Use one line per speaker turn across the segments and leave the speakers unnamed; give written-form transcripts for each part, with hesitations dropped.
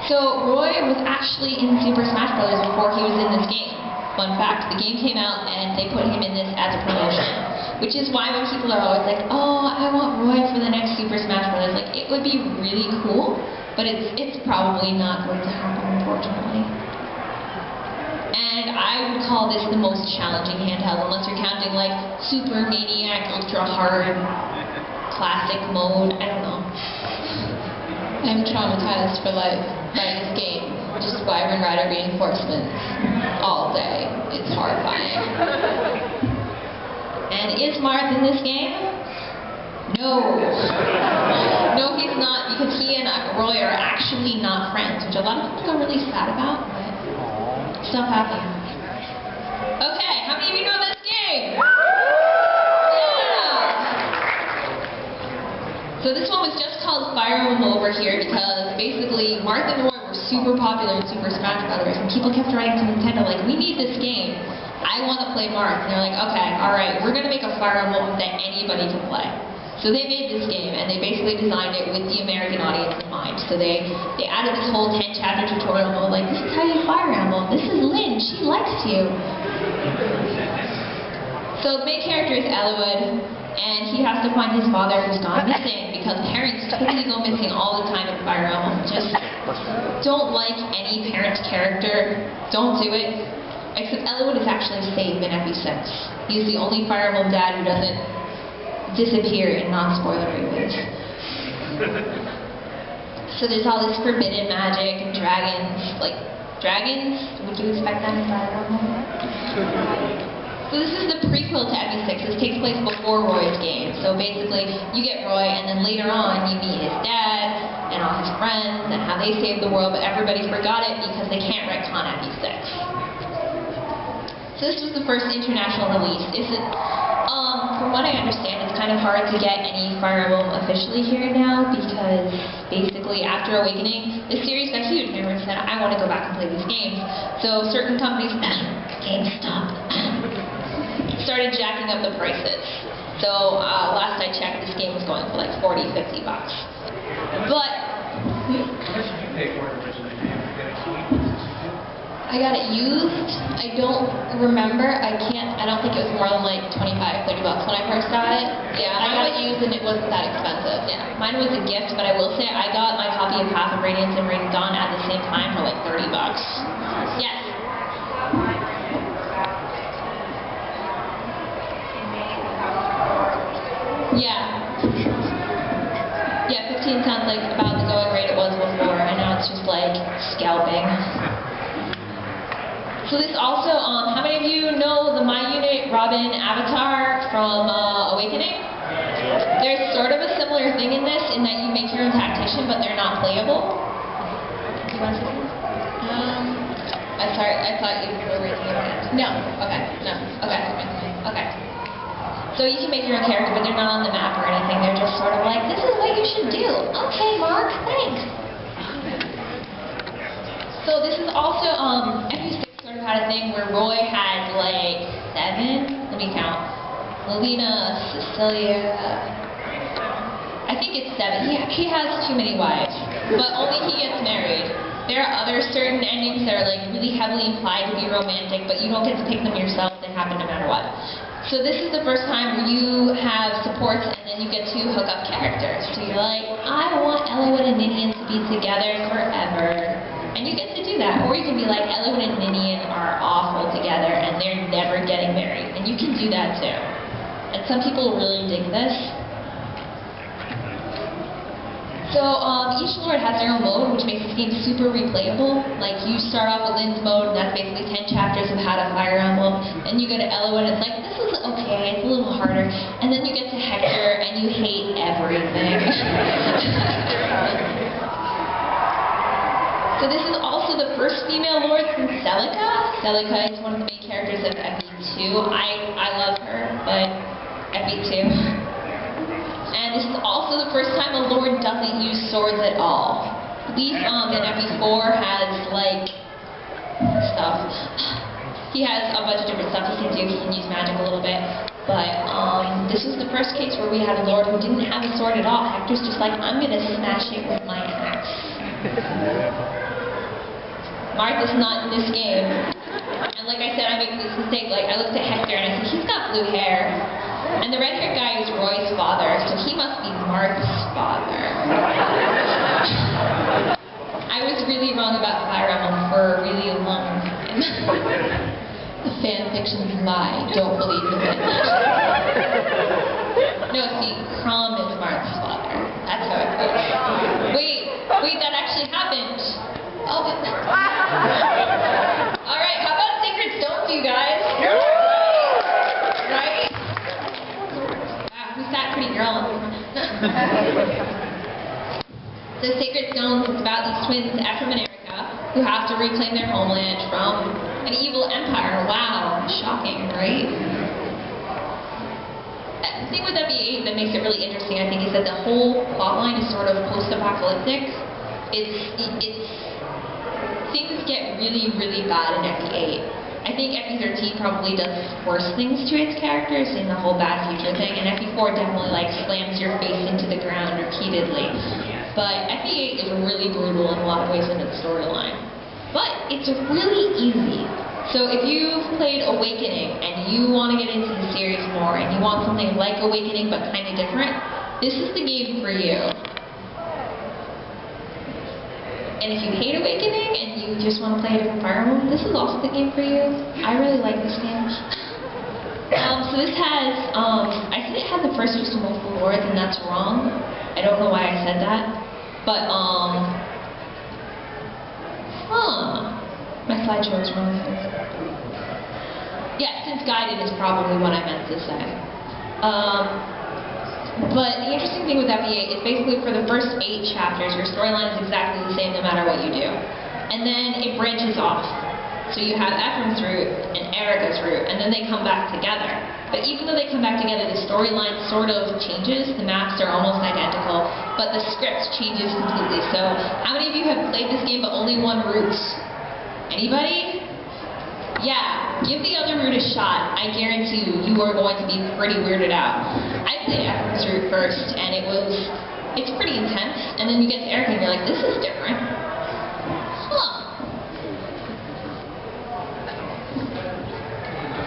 So Roy was actually in Super Smash Bros. Before he was in this game. Fun fact, the game came out and they put him in this as a promotion. Which is why when people are always like, oh, I want Roy for the next Super Smash Bros. Like, it would be really cool, but it's probably not going to happen, unfortunately. And I would call this the most challenging handheld, unless you're counting like Super Maniac, Ultra Hard, Classic Mode, I don't know.
I'm traumatized for life by this game. Just Wyvern Rider reinforcements all day. It's horrifying.
And is Marth in this game? No. No, he's not, because he and Roy are actually not friends, which a lot of people are really sad about, but stuff happens. Okay, how many of you know this game? Yeah! So this one was just called Fire Emblem over here because basically Marth and Roy were super popular in Super Smash Bros. And people kept writing to Nintendo like, we need this game. I want to play Marth. And they're like, okay, alright, we're going to make a Fire Emblem that anybody can play. So they made this game, and they basically designed it with the American audience in mind. So they added this whole 10-chapter tutorial mode, like, this is how you Fire Emblem. This is Lynn. She likes you. So the main character is Eliwood, and he has to find his father who's gone missing, because parents totally go missing all the time in Fire Emblem. Just don't like any parent character. Don't do it. Except Eliwood is actually safe in FE6. He's the only Fire Emblem dad who doesn't disappear in non-spoilery ways. So there's all this forbidden magic and dragons. Like, dragons? Would you expect that in Fire Emblem? So this is the prequel to FE6. This takes place before Roy's game. So basically, you get Roy, and then later on, you meet his dad, and all his friends, and how they saved the world, but everybody forgot it because they can't retcon FE6. So this was the first international release. From what I understand, it's kind of hard to get any Fire Emblem officially here now because basically after Awakening, the series got huge and everyone said, I want to go back and play these games. So certain companies, GameStop, started jacking up the prices. So last I checked, this game was going for like $40, $50. But I got it used. I don't remember. I don't think it was more than like $25, $30 when I first got it. Yeah, I got it used and it wasn't that expensive. Yeah, mine was a gift, but I will say I got my copy of Path of Radiance and Radiant Dawn at the same time for like $30. Yes. Yeah. Yeah, 15 sounds like about the going rate it was before, and now it's just like scalping. So this also, how many of you know the My Unit Robin avatar from Awakening? There's sort of a similar thing in this, in that you make your own tactician, but they're not playable. Do you want to say something? I thought you were raising your hand. No. Okay. No. Okay. Okay. So you can make your own character, but they're not on the map or anything. They're just sort of like, this is what you should do. Okay, Mark, thanks. So this is also, FE6 sort of had a thing where Roy had like 7, let me count, Lelina, Cecilia, I think it's 7, he has too many wives, but only he gets married. There are other certain endings that are like really heavily implied to be romantic, but you don't get to pick them yourself, they happen no matter what. So this is the first time where you have supports and then you get to hook up characters. So you're like, I want Eliwood and Ninian to be together forever. And you get to do that. Or you can be like, Eliwood and Ninian are awful together and they're never getting married. And you can do that too. And some people really dig this. So each lord has their own mode, which makes this game super replayable. Like you start off with Lynn's mode, and that's basically 10 chapters of how to Fire Emblem. Then you go to Eliwood, and it's like, this is okay, it's a little harder. And then you get to Hector, and you hate everything. So this is also the first female lord since Celica. Celica is one of the main characters of FE2. I love her, but FE2. And this is also the first time a lord doesn't use swords at all. Leaf in FE4 has like stuff. He has a bunch of different stuff he can do. He can use magic a little bit. But this was the first case where we had a lord who didn't have a sword at all. Hector's just like, I'm gonna smash it with my axe. Marth is not in this game. And like I said, I make this mistake. Like, I looked at Hector and I said, he's got blue hair. And the red-haired guy is Roy's father, so he must be Marth's father. I was really wrong about Fire Emblem for a really long time.
The fan fictions lie. Don't believe the fan
No, see, Crom is Marth's father. That's how it goes. Wait, that actually happened. Oh, alright, how about Sacred Stones, you guys? Right? Wow, who's that pretty girl in the front? So Sacred Stones is about these twins, from America, who have to reclaim their homeland from an evil empire. Wow, shocking, right? The thing with FE8 that makes it really interesting, I think, is that the whole plotline is sort of post-apocalyptic. Things get really, really bad in FE8. I think FE13 probably does worse things to its characters in the whole bad future thing, and FE4 definitely like slams your face into the ground repeatedly. But FE8 is really brutal in a lot of ways in its storyline. But it's really easy. So if you've played Awakening and you want to get into the series more and you want something like Awakening but kind of different, this is the game for you. And if you hate Awakening and you just want to play a different Fire Emblem, this is also the game for you. I really like this game. So this has, I said it had the first use of multiple lords, and that's wrong. I don't know why I said that. But, my slideshow is wrong. Yeah, since guided is probably what I meant to say. But the interesting thing with FE8 is basically for the first 8 chapters, your storyline is exactly the same no matter what you do. And then it branches off. So you have Ephraim's route and Erica's route, and then they come back together. But even though they come back together, the storyline sort of changes. The maps are almost identical, but the script changes completely. So how many of you have played this game but only one route? Anybody? Yeah, give the other route a shot. I guarantee you are going to be pretty weirded out. I played Ephraim's route first, and it's pretty intense. And then you get to Erica and you're like, this is different.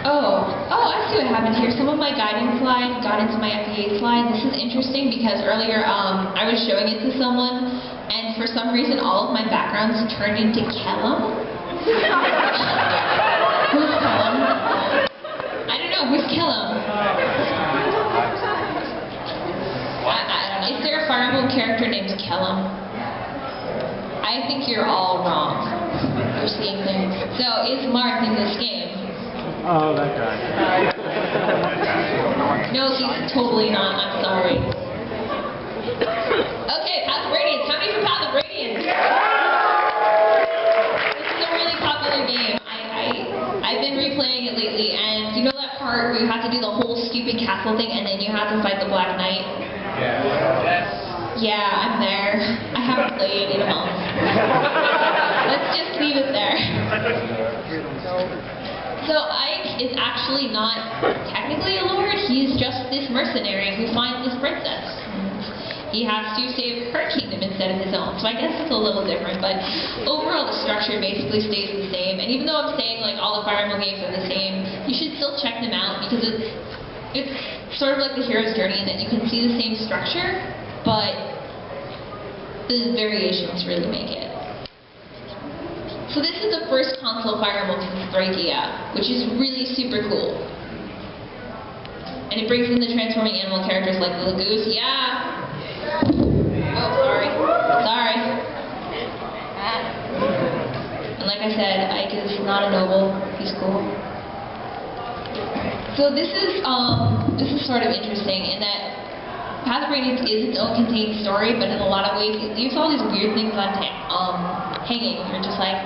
Oh, I see what happened here. Some of my guiding slide got into my FE8 slide. This is interesting because earlier I was showing it to someone, and for some reason all of my backgrounds turned into Kellum. Who's Kellum? I don't know. Who's Kellum? I don't know. Is there a Fire Emblem character named Kellum? I think you're all wrong. You're seeing things. So, is Marth in this game?
Oh, that guy.
No, he's totally not. I'm sorry. Okay, Path of Radiance. How many for Path of Radiance? This is a really popular game. I've been replaying it lately, and you know that part where you have to do the whole stupid castle thing, and then you have to fight the Black Knight? Yeah, I'm there. I haven't played in a month. Let's just leave it there. So Ike is actually not technically a lord, he's just this mercenary who finds this princess. He has to save her kingdom instead of his own, so I guess it's a little different, but overall the structure basically stays the same. And even though I'm saying like all the Fire Emblem games are the same, you should still check them out because it's sort of like the hero's journey in that you can see the same structure, but the variations really make it. So this is the first console Fire Emblem since Thrakia, which is really super cool. And it brings in the transforming animal characters like the Goose. Yeah! Oh, sorry. Sorry. And like I said, Ike is not a noble. He's cool. So this is sort of interesting in that Path of Radiance is its own contained story, but in a lot of ways it leaves all these weird things on hanging. You're just like,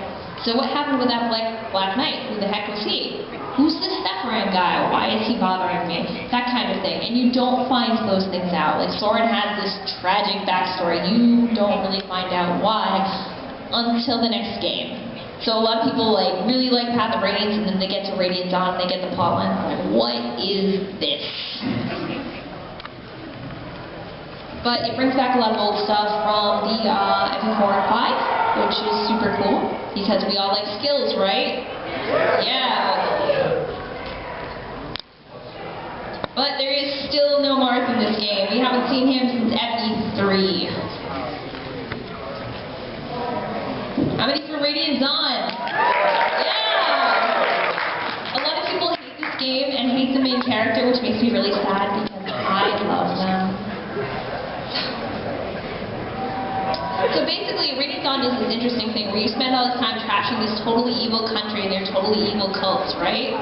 so what happened with that Black Knight? Who the heck was he? Who's this Sephiroth guy? Why is he bothering me? That kind of thing. And you don't find those things out. Like, Soren has this tragic backstory. You don't really find out why until the next game. So a lot of people really like Path of Radiance, and then they get to Radiant Dawn and they get the plotline. Like, what is this? But it brings back a lot of old stuff from the FE4 and 5. which is super cool, because we all like skills, right? Yeah. But there is still no Marth in this game. We haven't seen him since FE3. How many for Radiance on? Yeah! A lot of people hate this game and hate the main character, which makes me really sad because I love them. So basically, Radiance on is this interesting thing where you spend all this time trashing this totally evil country and their totally evil cults, right?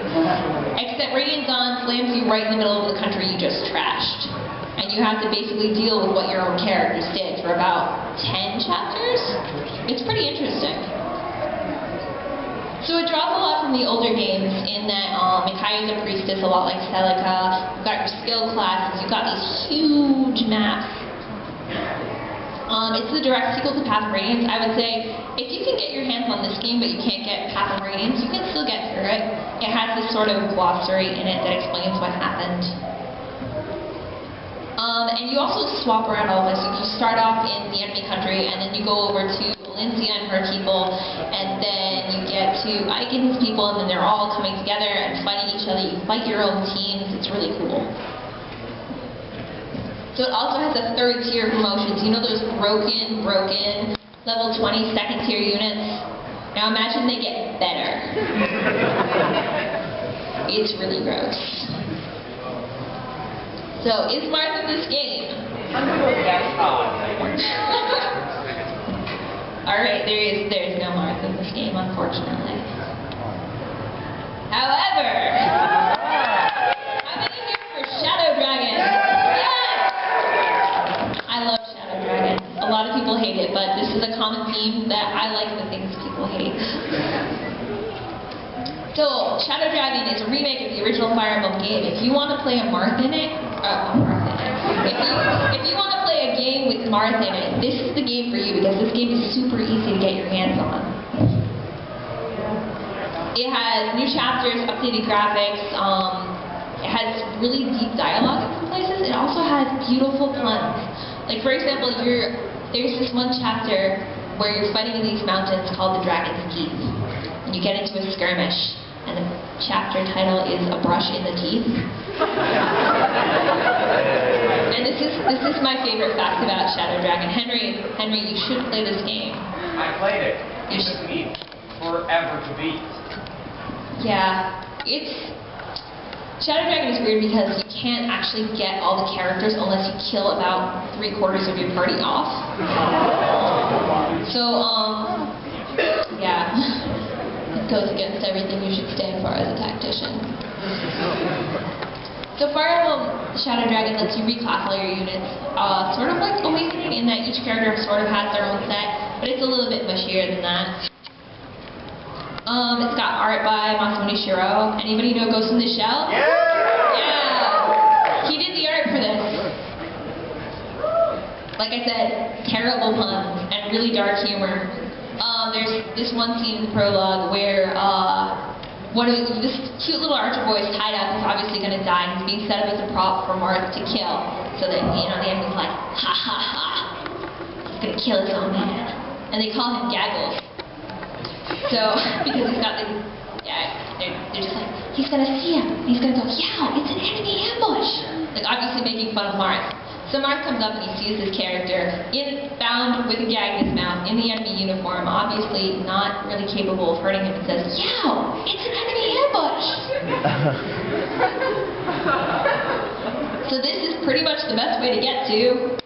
Except Radiance on slams you right in the middle of the country you just trashed. And you have to basically deal with what your own characters did for about 10 chapters. It's pretty interesting. So it draws a lot from the older games in that Micaiah's a priestess, a lot like Celica. You've got your skill classes, you've got these huge maps. It's the direct sequel to Path of Radiance. I would say, if you can get your hands on this game but you can't get Path of Radiance, you can still get through it. It has this sort of glossary in it that explains what happened. And you also swap around all this. You start off in the enemy country, and then you go over to Valencia and her people, and then you get to Ike and his people, and then they're all coming together and fighting each other. You fight your own teams. It's really cool. So it also has a third tier of promotions. You know those broken, level 20 second tier units? Now imagine they get better. It's really gross. So, is Marth in this game? Alright, there's no Marth in this game, unfortunately. However, I'm in here for Shadow Dragon. I love Shadow Dragon. A lot of people hate it, but this is a common theme that I like the things people hate. So, Shadow Dragon is a remake of the original Fire Emblem game. If you want to play a Marth in it, if you want to play a game with Marth in it, this is the game for you, because this game is super easy to get your hands on. It has new chapters, updated graphics, it has really deep dialogue in some places. It also has beautiful puns. Like, for example, there's this one chapter where you're fighting in these mountains called the Dragon's Teeth. And you get into a skirmish, and the chapter title is A Brush in the Teeth. And this is my favorite fact about Shadow Dragon. Henry, you should play this game.
I played it. It took me forever to beat.
Yeah, Shadow Dragon is weird because you can't actually get all the characters unless you kill about 3/4 of your party off. So, yeah, it goes against everything you should stand for as a tactician. So Fire Emblem Shadow Dragon lets you reclass all your units, sort of like Awakening, in that each character sort of has their own set, but it's a little bit mushier than that. It's got art by Masamune Shiro. Anybody know Ghost in the Shell?
Yeah!
Yeah! He did the art for this. Like I said, terrible puns and really dark humor. There's this one scene in the prologue where this cute little archer boy is tied up. He's obviously going to die. He's being set up as a prop for Marth to kill. So that, the enemy's like, ha ha ha. He's going to kill his own man. And they call him Gaggles. So, because he's got the, they're just like, he's gonna see him, and he's gonna go, yeah, it's an enemy ambush! Like, obviously making fun of Marth. So Marth comes up and he sees this character, bound with a gag in his mouth, in the enemy uniform, obviously not really capable of hurting him, and says, yeah, it's an enemy ambush! So this is pretty much the best way to get to